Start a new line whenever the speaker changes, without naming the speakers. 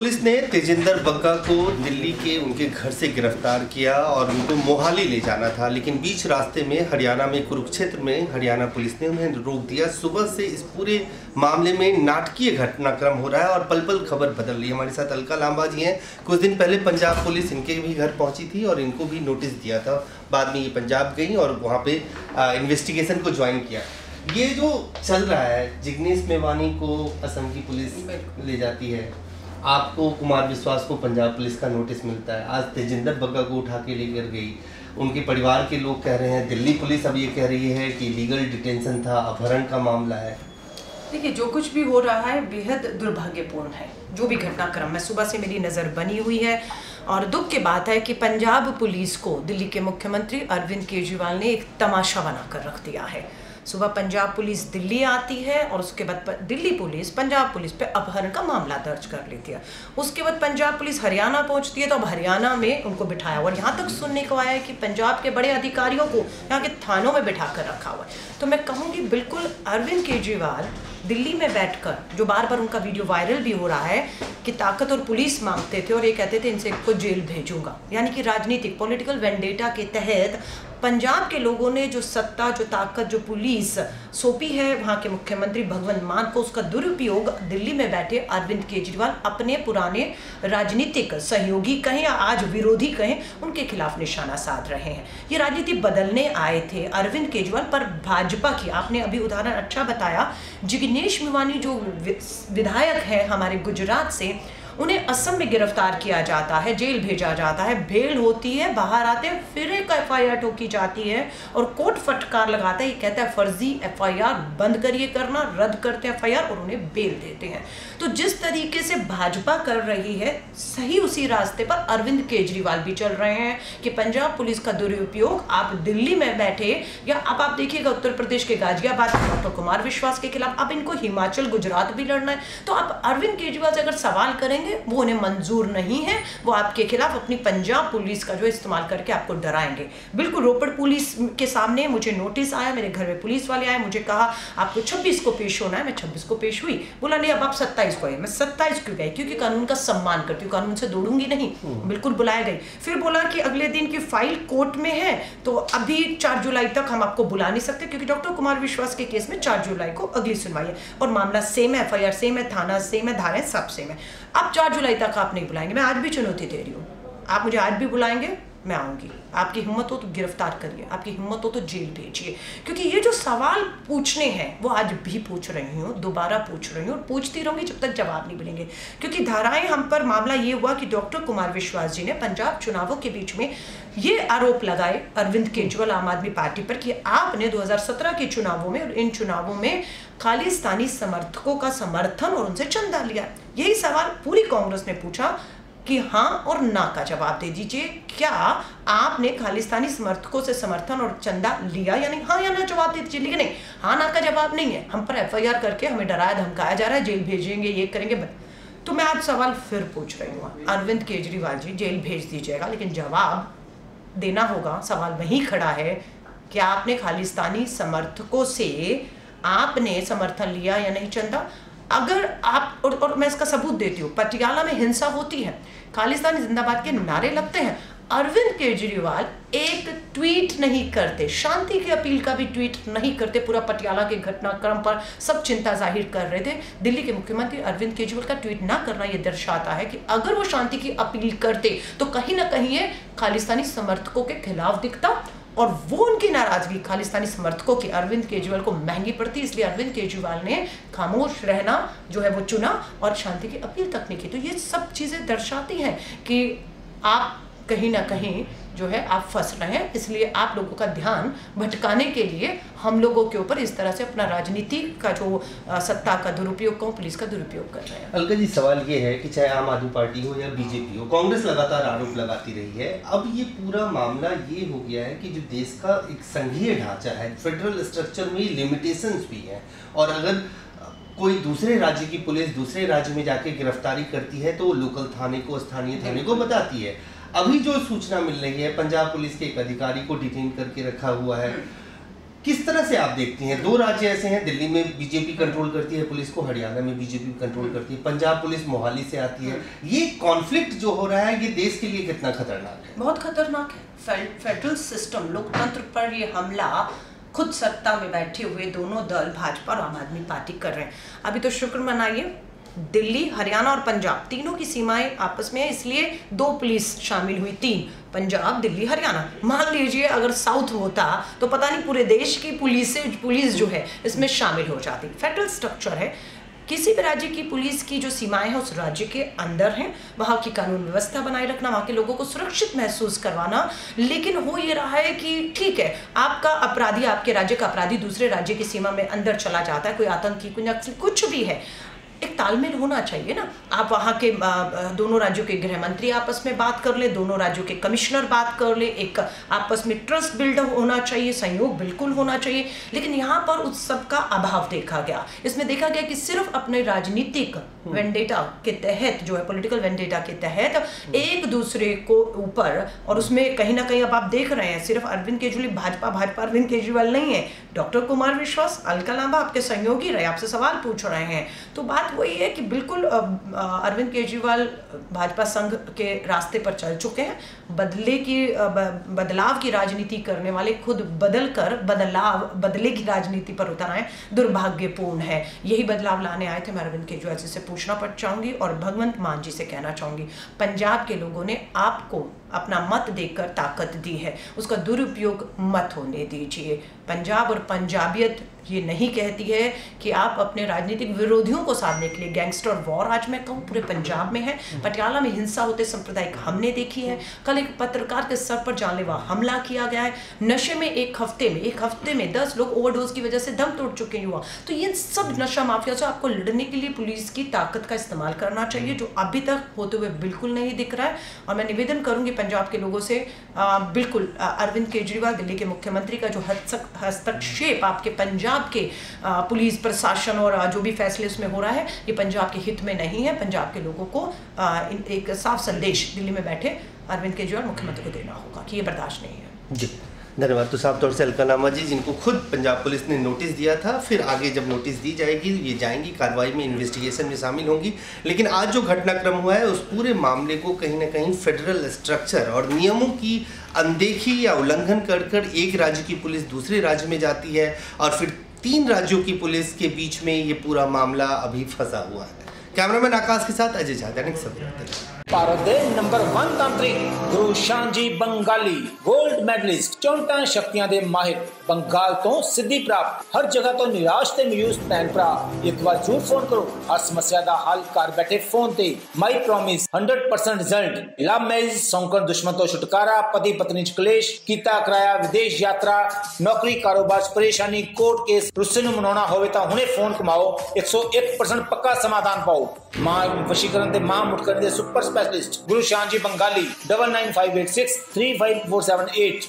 Police ने तेजिंदर बग्गा को दिल्ली के उनके घर से गिरफ्तार किया और उनको मोहाली ले जाना था, लेकिन बीच रास्ते में हरियाणा में कुरुक्षेत्र में हरियाणा पुलिस ने उन्हें रोक दिया। सुबह से इस पूरे मामले में नाटकीय घटनाक्रम हो रहा है और पल पल खबर बदल रही है। हमारे साथ अलका लांबा जी हैं। कुछ दिन पहले पंजाब पुलिस इनके भी घर पहुंची थी और इनको भी नोटिस दिया था। बाद में ये पंजाब गई और वहाँ पे इन्वेस्टिगेशन को ज्वाइन किया। ये जो चल रहा है, जिग्नेश मेवानी को असम की पुलिस ले जाती है, आपको कुमार विश्वास को पंजाब पुलिस का नोटिस मिलता है, आज तेजिंदर बग्गा को उठा के लेकर गई। उनके परिवार के लोग कह रहे हैं, दिल्ली पुलिस अब ये कह रही है कि लीगल डिटेंशन था, अपहरण का मामला है।
देखिए, जो कुछ भी हो रहा है बेहद दुर्भाग्यपूर्ण है। जो भी घटनाक्रम है, सुबह से मेरी नज़र बनी हुई है और दुख की बात है कि पंजाब पुलिस को दिल्ली के मुख्यमंत्री अरविंद केजरीवाल ने एक तमाशा बनाकर रख दिया है। सुबह पंजाब पुलिस दिल्ली आती है और उसके बाद दिल्ली पुलिस पंजाब पुलिस पे अपहरण का मामला दर्ज कर लेती है। उसके बाद पंजाब पुलिस हरियाणा पहुंचती है तो अब हरियाणा में उनको बिठाया हुआ, और यहाँ तक सुनने को आया है कि पंजाब के बड़े अधिकारियों को यहाँ के थानों में बिठा कर रखा हुआ है। तो मैं कहूँगी बिल्कुल अरविंद केजरीवाल दिल्ली में बैठकर, जो बार बार उनका वीडियो वायरल भी हो रहा है कि ताकत और पुलिस मांगते थे और ये कहते थे इनसे को जेल भेजूंगा, यानी कि राजनीतिक पॉलिटिकल वेंडेटा के तहत पंजाब के लोगों ने जो सत्ता, जो ताकत, जो पुलिस सौंपी है वहाँ के मुख्यमंत्री भगवंत मान को, उसका दुरुपयोग दिल्ली में बैठे अरविंद केजरीवाल अपने पुराने राजनीतिक सहयोगी कहें या आज विरोधी कहें, उनके खिलाफ निशाना साध रहे हैं। ये राजनीति बदलने आए थे अरविंद केजरीवाल, पर भाजपा की, आपने अभी उदाहरण अच्छा बताया, जिग्नेश मेवानी जो विधायक है हमारे गुजरात से, उन्हें असम में गिरफ्तार किया जाता है, जेल भेजा जाता है, बेल होती है, बाहर आते हैं, फिर एक एफआईआर ठोकी जाती है और कोर्ट फटकार लगाता है, ये कहता है फर्जी एफआईआर बंद करिए करना, रद्द करते हैं एफआईआर और उन्हें बेल देते हैं। तो जिस तरीके से भाजपा कर रही है, सही उसी रास्ते पर अरविंद केजरीवाल भी चल रहे हैं कि पंजाब पुलिस का दुरुपयोग आप दिल्ली में बैठे, या अब आप देखिएगा उत्तर प्रदेश के गाजियाबाद डॉक्टर कुमार विश्वास के खिलाफ, अब इनको हिमाचल गुजरात भी लड़ना है, तो आप अरविंद केजरीवाल से अगर सवाल करेंगे वो उन्हें मंजूर नहीं है, वो आपके खिलाफ अपनी पंजाब पुलिस का जो इस्तेमाल करके आपको डराएंगे। बिल्कुल रोपड़ पुलिस के सामने मुझे नोटिस आया, मेरे घर में पुलिस वाले आए, मुझे कहा आपको 26 को पेश होना है, मैं 26 को पेश हुई, बोला नहीं अब आप 27 को आए। मैं 27 क्यों गई? क्योंकि कानून का सम्मान करती हूँ, कानून से दौड़ूंगी नहीं, बिल्कुल बुलाया गई। फिर बोला कि अगले दिन की फाइल कोर्ट में है तो अभी 4 जुलाई तक हम आपको बुला नहीं सकते, क्योंकि डॉक्टर कुमार विश्वास के केस में 4 जुलाई को अगली सुनवाई है और मामला सेम है, एफआईआर सेम है, थाना सेम है, धाराएं सब सेम है। अब 4 जुलाई तक आप नहीं बुलाएंगे, मैं आज भी चुनौती दे रही हूँ, आप मुझे आज भी बुलाएंगे, मैं आऊँगी। आपकी हिम्मत हो तो गिरफ्तार करिए, आपकी हिम्मत हो तो जेल भेजिए, क्योंकि ये जो सवाल पूछने हैं वो आज भी पूछ रही हूँ, दोबारा पूछ रही हूँ और पूछती रहूँगी जब तक जवाब नहीं मिलेंगे। क्योंकि धाराएं हम पर, मामला ये हुआ कि डॉक्टर कुमार विश्वास जी ने पंजाब चुनावों के बीच में ये आरोप लगाए अरविंद केजरीवाल आम आदमी पार्टी पर कि आपने 2017 के चुनावों में और इन चुनावों में खालिस्तानी समर्थकों का समर्थन और उनसे चंदा लिया। यही सवाल पूरी कांग्रेस ने पूछा कि हाँ और ना का जवाब दे दीजिए, क्या आपने खालिस्तानी समर्थकों से समर्थन और चंदा लिया या नहीं? हाँ या ना जवाब दे दीजिए। लेकिन नहीं, हाँ ना का जवाब नहीं है, हम पर एफआईआर करके हमें डराया धमकाया जा रहा है, जेल भेजेंगे, ये करेंगे। तो मैं आज सवाल फिर पूछ रही हूँ, अरविंद केजरीवाल जी जेल भेज दीजिएगा, लेकिन जवाब देना होगा। सवाल वही खड़ा है कि आपने खालिस्तानी समर्थकों से आपने समर्थन लिया या नहीं चंदा? अगर आप और मैं इसका सबूत देती हूँ, पटियाला में हिंसा होती है, खालिस्तानी जिंदाबाद के नारे लगते हैं, अरविंद केजरीवाल एक ट्वीट नहीं करते, शांति की अपील का भी ट्वीट नहीं करते। पूरा पटियाला के घटनाक्रम पर सब चिंता जाहिर कर रहे थे। दिल्ली के मुख्यमंत्री अरविंद केजरीवाल का ट्वीट ना करना ये दर्शाता है कि अगर वो शांति की अपील करते तो कहीं ना कहीं ये खालिस्तानी समर्थकों के खिलाफ दिखता और वो उनकी नाराजगी खालिस्तानी समर्थकों की अरविंद केजरीवाल को महंगी पड़ती। इसलिए अरविंद केजरीवाल ने खामोश रहना जो है वो चुना और शांति की अपील तक नहीं की। तो ये सब चीज़ें दर्शाती हैं कि आप कहीं ना कहीं जो है आप फंस रहे हैं। इसलिए आप लोगों का ध्यान भटकाने के लिए हम लोगों के ऊपर इस तरह से अपना राजनीति का जो सत्ता का दुरुपयोग को पुलिस का दुरुपयोग कर रहे हैं।
अलका जी, सवाल ये है कि चाहे आम आदमी पार्टी हो या बीजेपी हो, कांग्रेस लगातार आरोप लगाती रही है। अब ये पूरा मामला ये हो गया है कि जो देश का एक संघीय ढांचा है, फेडरल स्ट्रक्चर में लिमिटेशंस भी हैं, और अगर कोई दूसरे राज्य की पुलिस दूसरे राज्य में जाके गिरफ्तारी करती है तो लोकल थाने को, स्थानीय थाने को बताती है। अभी जो सूचना मिल रही है, पंजाब पुलिस के एक अधिकारी को डिटेन करके रखा हुआ है, किस तरह से आप देखती हैं? दो राज्य ऐसे हैं, दिल्ली में बीजेपी कंट्रोल करती है पुलिस को, हरियाणा में बीजेपी कंट्रोल करती है, पंजाब पुलिस मोहाली से आती है। ये कॉन्फ्लिक्ट जो हो रहा है ये देश के लिए कितना खतरनाक है?
बहुत खतरनाक है। फेडरल सिस्टम, लोकतंत्र पर ये हमला खुद सत्ता में बैठे हुए दोनों दल भाजपा और आम आदमी पार्टी कर रहे हैं। अभी तो शुक्र मनाइए, दिल्ली, हरियाणा और पंजाब तीनों की सीमाएं आपस में है, इसलिए 2 पुलिस शामिल हुई, 3, पंजाब, दिल्ली, हरियाणा। मान लीजिए अगर साउथ होता तो पता नहीं पूरे देश की पुलिस जो है इसमें शामिल हो जाती। फेडरल स्ट्रक्चर है, किसी भी राज्य की पुलिस की जो सीमाएं हैं उस राज्य के अंदर हैं, वहाँ की कानून व्यवस्था बनाए रखना, वहाँ के लोगों को सुरक्षित महसूस करवाना। लेकिन हो ये रहा है कि ठीक है, आपका अपराधी, आपके राज्य का अपराधी दूसरे राज्य की सीमा में अंदर चला जाता है, कोई आतंकी, कोई नक्सली, कुछ भी है, एक तालमेल होना चाहिए ना। आप वहाँ के दोनों राज्यों के गृह मंत्री आपस में बात कर ले, दोनों राज्यों के कमिश्नर बात कर ले, एक आपस में ट्रस्ट बिल्ड होना चाहिए, सहयोग बिल्कुल होना चाहिए। लेकिन यहाँ पर उस सब का अभाव देखा गया। इसमें देखा गया कि सिर्फ अपने राजनीतिक वेंडेटा के तहत, जो है पॉलिटिकल वेंडेटा के तहत एक दूसरे को ऊपर, और उसमें कहीं ना कहीं अब आप देख रहे हैं सिर्फ अरविंद केजरीवाल, भाजपा अरविंद केजरीवाल नहीं है, डॉक्टर कुमार विश्वास, अलका लांबा आपके सहयोगी रहे, आपसे सवाल पूछ रहे हैं। तो बात वही है कि बिल्कुल अरविंद केजरीवाल भाजपा संघ के रास्ते पर चल चुके हैं। बदलाव की राजनीति करने वाले खुद बदले की राजनीति पर उतर आए, दुर्भाग्यपूर्ण है। यही बदलाव लाने आए थे। मैं अरविंद केजरीवाल से पूछना चाहूंगी और भगवंत मान जी से कहना चाहूंगी, पंजाब के लोगों ने आपको अपना मत देकर ताकत दी है, उसका दुरुपयोग मत होने दीजिए। पंजाब और पंजाबियत ये नहीं कहती है कि आप अपने राजनीतिक विरोधियों को साधने के लिए गैंगस्टर वॉर, आज मैं कहूँ पूरे पंजाब में है। पटियाला में हिंसा होते सांप्रदायिक हमने देखी है, कल एक पत्रकार के सर पर जानलेवा हमला किया गया है, नशे में एक हफ्ते में 10 लोग ओवरडोज की वजह से दम तोड़ चुके युवा। तो ये सब नशा माफिया से आपको लड़ने के लिए पुलिस की ताकत का इस्तेमाल करना चाहिए, जो अभी तक होते हुए बिल्कुल नहीं दिख रहा है। और मैं निवेदन करूंगी पंजाब के लोगों से, बिल्कुल अरविंद केजरीवाल दिल्ली के मुख्यमंत्री का जो हस्तक्षेप आपके पंजाब के पुलिस प्रशासन और जो भी फैसले उसमें हो रहा है, ये पंजाब के हित में नहीं है। पंजाब के लोगों को एक साफ संदेश दिल्ली में बैठे अरविंद केजरीवाल मुख्यमंत्री को देना होगा कि ये बर्दाश्त नहीं है।
जी धन्यवाद। तो साफ तौर से अलका लांबा जी, जिनको खुद पंजाब पुलिस ने नोटिस दिया था, फिर आगे जब नोटिस दी जाएगी ये जाएंगी, कार्रवाई में, इन्वेस्टिगेशन में शामिल होंगी। लेकिन आज जो घटनाक्रम हुआ है उस पूरे मामले को कहीं ना कहीं फेडरल स्ट्रक्चर और नियमों की अनदेखी या उल्लंघन कर एक राज्य की पुलिस दूसरे राज्य में जाती है और फिर 3 राज्यों की पुलिस के बीच में ये पूरा मामला अभी फंसा हुआ है। कैमरामैन आकाश के साथ अजय झा, दैनिक सवेरा।
भारत के नंबर 1 तांत्रिक गुरु शांजी बंगाली, गोल्ड मेडलिस्ट, 54 शक्तियां दे माहिर, बंगाल तो सिद्धि प्राप्त, हर जगह तो निराश ते मायूस भैन भरा एक बार जरूर फोन करो, हर समस्या दा हल घर बैठे फोन ते। My promise 100% result, love marriage, सौंकन दुश्मन तो छुटकारा, पति पत्नी च कलेश, कीता कराया विदेश यात्रा, नौकरी कारोबार च परेशानी, कोर्ट केस, रुस्से नूं मनाउणा होवे तां हुणे फोन कमाओ, 101% पक्का समाधान पाओ। मां वशीकरण ते मां मुटकरण दे सुपर स्पेशलिस्ट गुरु शांजी बंगाली, 9958635478।